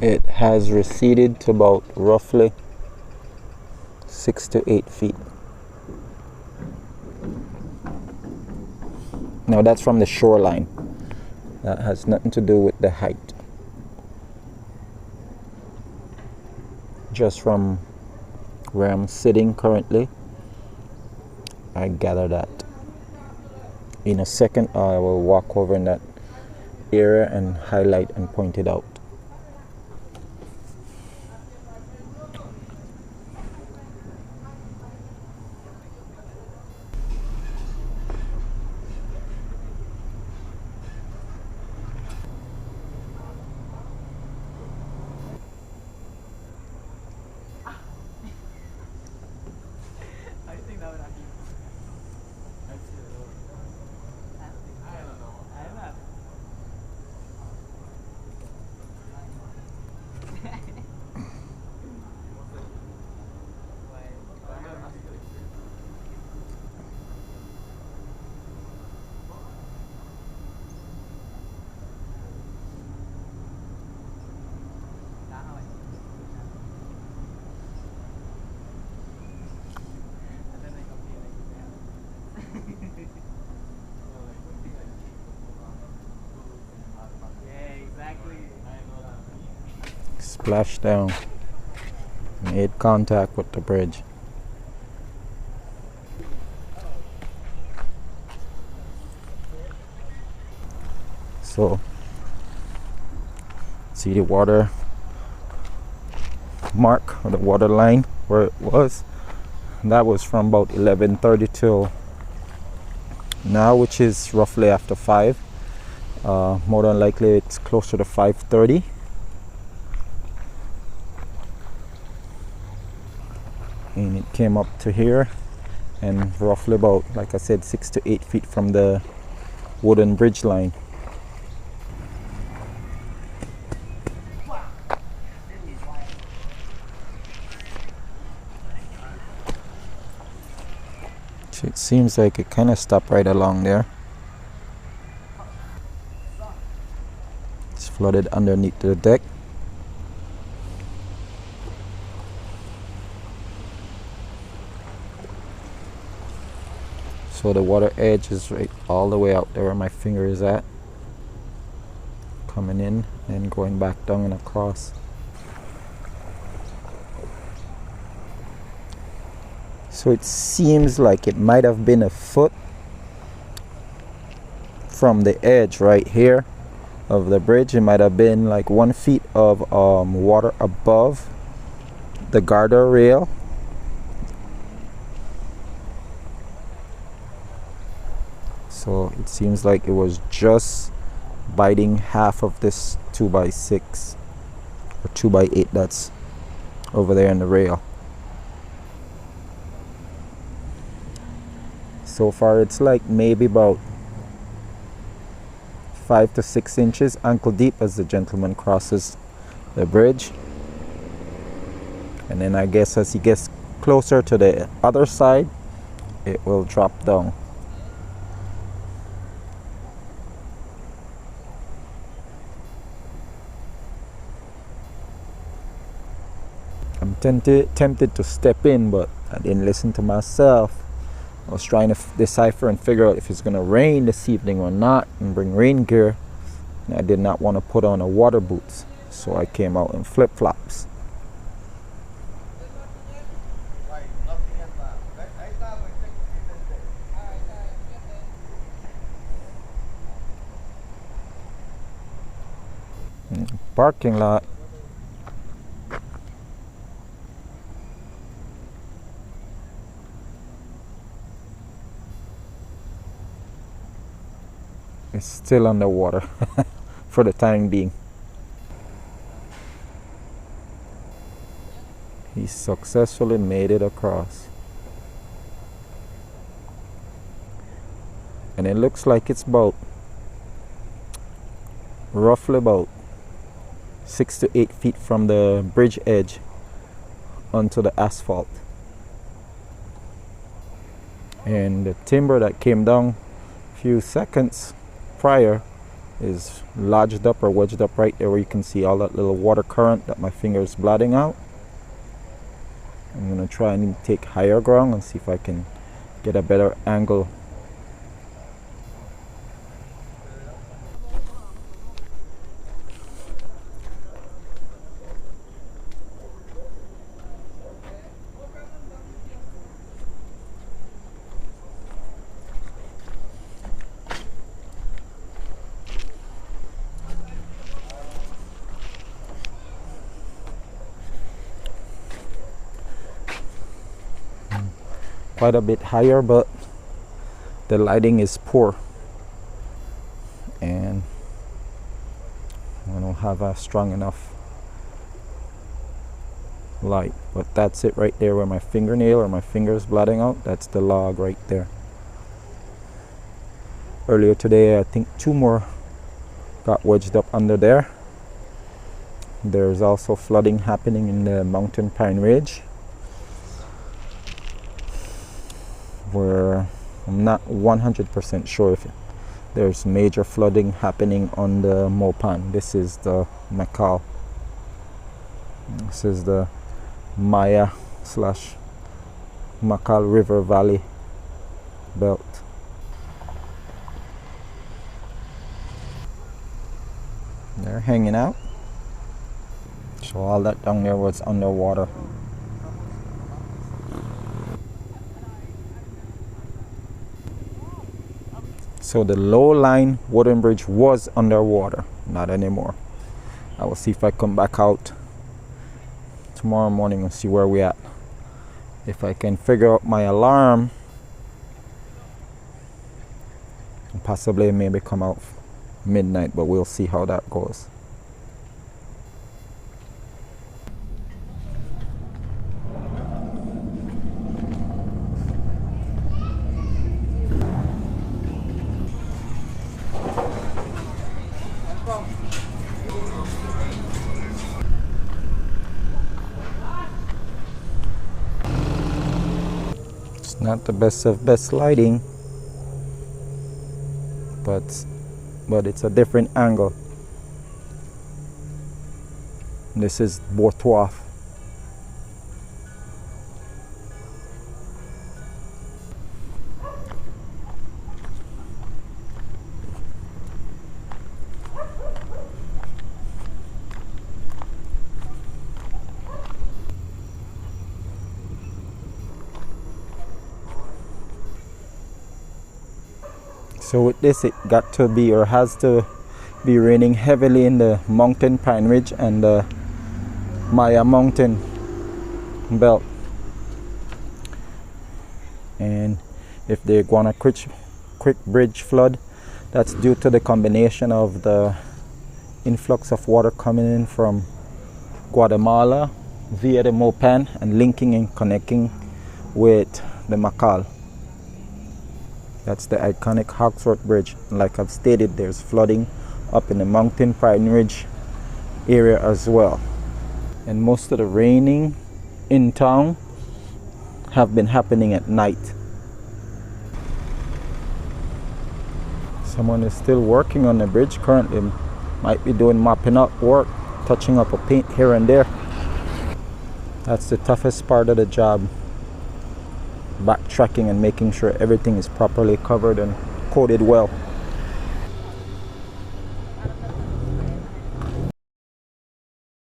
It has receded to about roughly 6 to 8 feet. Now that's from the shoreline. That has nothing to do with the height. Just from where I'm sitting currently, I gather that. In a second, I will walk over in that area and highlight and point it out. Splashed down, made contact with the bridge. So, see the water mark or the water line where it was. That was from about 11:30 till now, which is roughly after 5. More than likely it's closer to 5:30. And it came up to here, and roughly about, like I said, 6 to 8 feet from the wooden bridge line. So it seems like it kind of stopped right along there. It's flooded underneath the deck. So the water edge is right all the way out there where my finger is at, coming in and going back down and across. So it seems like it might have been a foot from the edge right here of the bridge. It might have been like 1 feet of water above the garter rail. So it seems like it was just biting half of this 2x6 or 2x8 that's over there in the rail. So far it's like maybe about 5 to 6 inches ankle deep as the gentleman crosses the bridge. And then I guess as he gets closer to the other side, it will drop down. I'm tempted to step in, but I didn't listen to myself. I was trying to decipher and figure out if it's going to rain this evening or not, and bring rain gear. And I did not want to put on a water boots, so I came out in flip-flops. Parking lot. It's still underwater for the time being. He successfully made it across. And it looks like it's roughly about 6 to 8 feet from the bridge edge onto the asphalt. And the timber that came down a few seconds prior is lodged up or wedged up right there where you can see all that little water current that my finger is blotting out. I'm going to try and take higher ground and see if I can get a better angle. Quite a bit higher, but the lighting is poor and I don't have a strong enough light. But that's it right there where my fingernail or my finger is blotting out. That's the log right there. Earlier today I think 2 more got wedged up under there. There's also flooding happening in the mountain pine ridge, where I'm not 100% sure if there's major flooding happening on the Mopan. This is the Macal. This is the Maya / Macal River Valley belt. They're hanging out. So all that down there was underwater. So the low line wooden bridge was underwater, not anymore. I will see if I come back out tomorrow morning and see where we at. If I can figure out my alarm, and possibly maybe come out midnight, but we'll see how that goes. Not the best of best lighting, but it's a different angle. This is Bourtois. So with this, it got to be or has to be raining heavily in the mountain pine ridge and the Maya mountain belt. And if they're gonna quick bridge flood, that's due to the combination of the influx of water coming in from Guatemala via the Mopan and linking and connecting with the Macal. That's the iconic Hawksworth Bridge. Like I've stated, there's flooding up in the mountain pine ridge area as well. And most of the raining in town have been happening at night. Someone is still working on the bridge currently. Might be doing mopping up work, touching up a paint here and there. That's the toughest part of the job. Backtracking and making sure everything is properly covered and coated well.